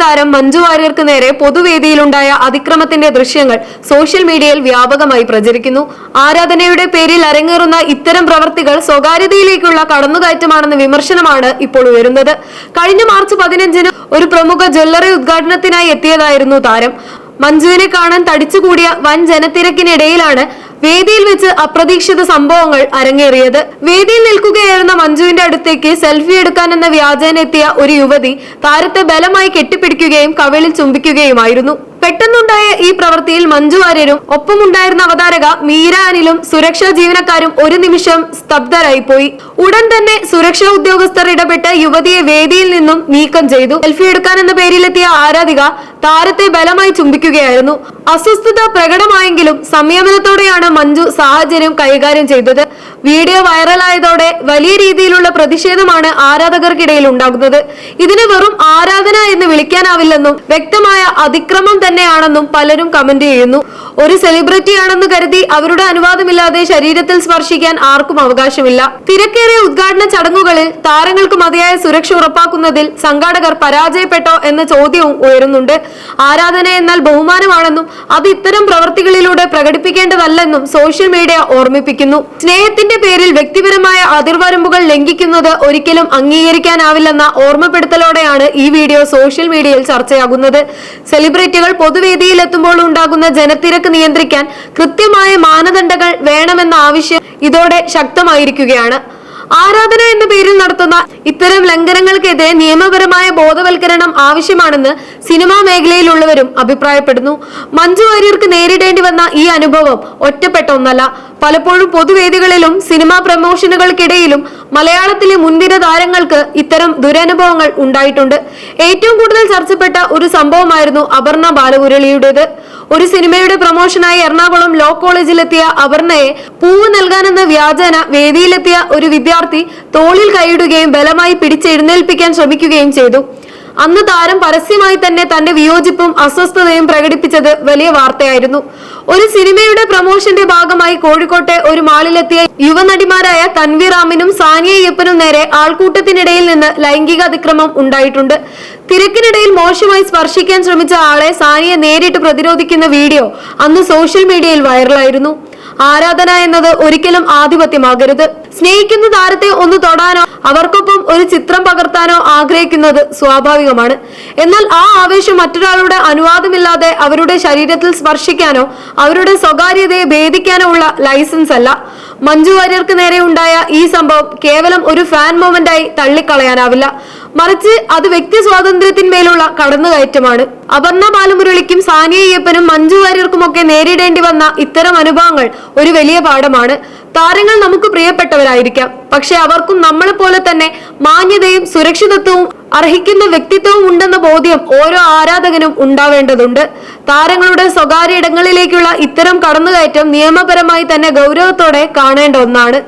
താരം മഞ്ജു വാര്യർക്ക് നേരെ പൊതുവേദിയിലുണ്ടായ അതിക്രമത്തിന്റെ ദൃശ്യങ്ങൾ സോഷ്യൽ മീഡിയയിൽ വ്യാപകമായി പ്രചരിക്കുന്നു. ആരാധനയുടെ പേരിൽ അരങ്ങേറുന്ന ഇത്തരം പ്രവർത്തികൾ സ്വകാര്യതയിലേക്കുള്ള കടന്നുകയറ്റമാണെന്ന വിമർശനമാണ് ഇപ്പോൾ ഉയരുന്നത്. കഴിഞ്ഞ മാർച്ച് 15-ന് ഒരു പ്രമുഖ ജ്വല്ലറി ഉദ്ഘാടനത്തിനായി എത്തിയതായിരുന്നു താരം. മഞ്ജുവിനെ കാണാൻ തടിച്ചുകൂടിയ വൻ ജനത്തിരക്കിനിടയിലാണ് വേദിയിൽ വെച്ച് അപ്രതീക്ഷിത സംഭവങ്ങൾ അരങ്ങേറിയത്. വേദിയിൽ നിൽക്കുകയായിരുന്ന മഞ്ജുവിന്റെ അടുത്തേക്ക് സെൽഫി എടുക്കാനെന്ന വ്യാജേനെത്തിയ ഒരു യുവതി താരത്തെ ബലമായി കെട്ടിപ്പിടിക്കുകയും കവിളിൽ ചുംബിക്കുകയുമായിരുന്നു. പെട്ടെന്നുണ്ടായ ഈ പ്രവൃത്തിയിൽ മഞ്ജു വാര്യരും ഒപ്പമുണ്ടായിരുന്ന അവതാരക മീര അനിലും സുരക്ഷാ ജീവനക്കാരും ഒരു നിമിഷം സ്തബ്ധരായിപ്പോയി. ഉടൻ തന്നെ സുരക്ഷാ ഉദ്യോഗസ്ഥർ ഇടപെട്ട് യുവതിയെ വേദിയിൽ നിന്നും നീക്കം ചെയ്തു. സെൽഫി എടുക്കാനെന്ന പേരിലെത്തിയ ആരാധിക താരത്തെ ബലമായി ചുംബിക്കുകയായിരുന്നു. അസ്വസ്ഥത പ്രകടമായെങ്കിലും സംയമനത്തോടെയാണ് മഞ്ജു സാഹചര്യം കൈകാര്യം ചെയ്തത്. വീഡിയോ വൈറലായതോടെ വലിയ രീതിയിലുള്ള പ്രതിഷേധമാണ് ആരാധകർക്കിടയിൽ ഉണ്ടാകുന്നത്. ഇതിന് വെറും ആരാധന എന്ന് വിളിക്കാനാവില്ലെന്നും വ്യക്തമായ അതിക്രമം തന്നെയാണെന്നും പലരും കമന്റ് ചെയ്യുന്നു. ഒരു സെലിബ്രിറ്റിയാണെന്ന് കരുതി അവരുടെ അനുവാദമില്ലാതെ ശരീരത്തിൽ സ്പർശിക്കാൻ ആർക്കും അവകാശമില്ല. തിരക്കേറിയ ഉദ്ഘാടന ചടങ്ങുകളിൽ താരങ്ങൾക്ക് മതിയായ സുരക്ഷ ഉറപ്പാക്കുന്നതിൽ സംഘാടകർ പരാജയപ്പെട്ടോ എന്ന ചോദ്യവും ഉയരുന്നുണ്ട്. ആരാധന എന്നാൽ ബഹുമാനമാണെന്നും അത് ഇത്തരം പ്രവൃത്തികളിലൂടെ പ്രകടിപ്പിക്കേണ്ടതല്ലെന്നും സോഷ്യൽ മീഡിയ ഓർമ്മിപ്പിക്കുന്നു. സ്നേഹത്തിന്റെ പേരിൽ വ്യക്തിപരമായ അതിർവരമ്പുകൾ ലംഘിക്കുന്നത് ഒരിക്കലും അംഗീകരിക്കാനാവില്ലെന്ന ഓർമ്മപ്പെടുത്തലോടെയാണ് ഈ വീഡിയോ സോഷ്യൽ മീഡിയയിൽ ചർച്ചയാകുന്നത്. സെലിബ്രിറ്റികൾ പൊതുവേദിയിൽ എത്തുമ്പോൾ ഉണ്ടാകുന്ന ജനത്തിരക്ക് നിയന്ത്രിക്കാൻ കൃത്യമായ മാനദണ്ഡങ്ങൾ വേണമെന്ന ആവശ്യം ഇതോടെ ശക്തമായിരിക്കുകയാണ്. ആരാധന എന്ന പേരിൽ നടത്തുന്ന ഇത്തരം ലംഘനങ്ങൾക്കെതിരെ നിയമപരമായ ബോധവൽക്കരണം ആവശ്യമാണെന്ന് സിനിമാ മേഖലയിലുള്ളവരും അഭിപ്രായപ്പെടുന്നു. മഞ്ജു വാര്യർക്ക് നേരിടേണ്ടി വന്ന ഈ അനുഭവം ഒറ്റപ്പെട്ട ഒന്നല്ല. പലപ്പോഴും പൊതുവേദികളിലും സിനിമാ പ്രമോഷനുകൾക്കിടയിലും മലയാളത്തിലെ മുൻനിര താരങ്ങൾക്ക് ഇത്തരം ദുരനുഭവങ്ങൾ ഉണ്ടായിട്ടുണ്ട്. ഏറ്റവും കൂടുതൽ ചർച്ചപ്പെട്ട ഒരു സംഭവമായിരുന്നു അപർണ ബാലമുരളിയുടേത്. ഒരു സിനിമയുടെ പ്രമോഷനായി എറണാകുളം ലോ കോളേജിലെത്തിയ അപർണയെ പൂവ് നൽകാനെന്ന വ്യാജേന വേദിയിലെത്തിയ ഒരു വിദ്യാർത്ഥി തോളിൽ കൈയിടുകയും ബലമായി പിടിച്ചെഴുന്നേൽപ്പിക്കാൻ ശ്രമിക്കുകയും ചെയ്തു. അന്ന് താരം പരസ്യമായി തന്നെ തന്റെ വിയോജിപ്പും അസ്വസ്ഥതയും പ്രകടിപ്പിച്ചത് വലിയ വാർത്തയായിരുന്നു. ഒരു സിനിമയുടെ പ്രമോഷന്റെ ഭാഗമായി കോഴിക്കോട്ടെ ഒരു മാളിലെത്തിയ യുവനടിമാരായ തൻവീർ റാമിനും സാനിയ അയ്യപ്പനും നേരെ ആൾക്കൂട്ടത്തിനിടയിൽ നിന്ന് ലൈംഗിക അതിക്രമം ഉണ്ടായിട്ടുണ്ട്. തിരക്കിനിടയിൽ മോശമായി സ്പർശിക്കാൻ ശ്രമിച്ച ആളെ സാനിയ നേരിട്ട് പ്രതിരോധിക്കുന്ന വീഡിയോ അന്ന് സോഷ്യൽ മീഡിയയിൽ വൈറലായിരുന്നു. ആരാധന എന്നത് ഒരിക്കലും ആധിപത്യമാകരുത്. സ്നേഹിക്കുന്ന താരത്തെ ഒന്ന് തൊടാനോ അവർക്കൊപ്പം ഒരു ചിത്രം പകർത്താനോ ആഗ്രഹിക്കുന്നത് സ്വാഭാവികമാണ്. എന്നാൽ ആ ആവേശം മറ്റൊരാളുടെ അനുവാദമില്ലാതെ അവരുടെ ശരീരത്തിൽ സ്പർശിക്കാനോ അവരുടെ സ്വകാര്യതയെ ഭേദിക്കാനോ ഉള്ള ലൈസൻസ് അല്ല. മഞ്ജു വാര്യർക്ക് നേരെ ഉണ്ടായ ഈ സംഭവം കേവലം ഒരു ഫാൻ മൊമെന്റായി തള്ളിക്കളയാനാവില്ല. മറിച്ച് അത് വ്യക്തി സ്വാതന്ത്ര്യത്തിന്മേലുള്ള കടന്നുകയറ്റമാണ്. അപർണ ബാലമുരളിക്കും സാനിയ അയ്യപ്പനും മഞ്ജു വാര്യർക്കുമൊക്കെ നേരിടേണ്ടി വന്ന ഇത്തരം അനുഭവങ്ങൾ ഒരു വലിയ പാഠമാണ്. താരങ്ങൾ നമുക്ക് പ്രിയപ്പെട്ടവരായിരിക്കാം, പക്ഷെ അവർക്കും നമ്മളെപ്പോലെ തന്നെ മാന്യതയും സുരക്ഷിതത്വവും അർഹിക്കുന്ന വ്യക്തിത്വവും ഉണ്ടെന്ന ബോധ്യം ഓരോ ആരാധകനും ഉണ്ടാവേണ്ടതുണ്ട്. താരങ്ങളുടെ സ്വകാര്യ ഇടങ്ങളിലേക്കുള്ള ഇത്തരം കടന്നുകയറ്റം നിയമപരമായി തന്നെ ഗൗരവത്തോടെ കാണേണ്ട ഒന്നാണ്.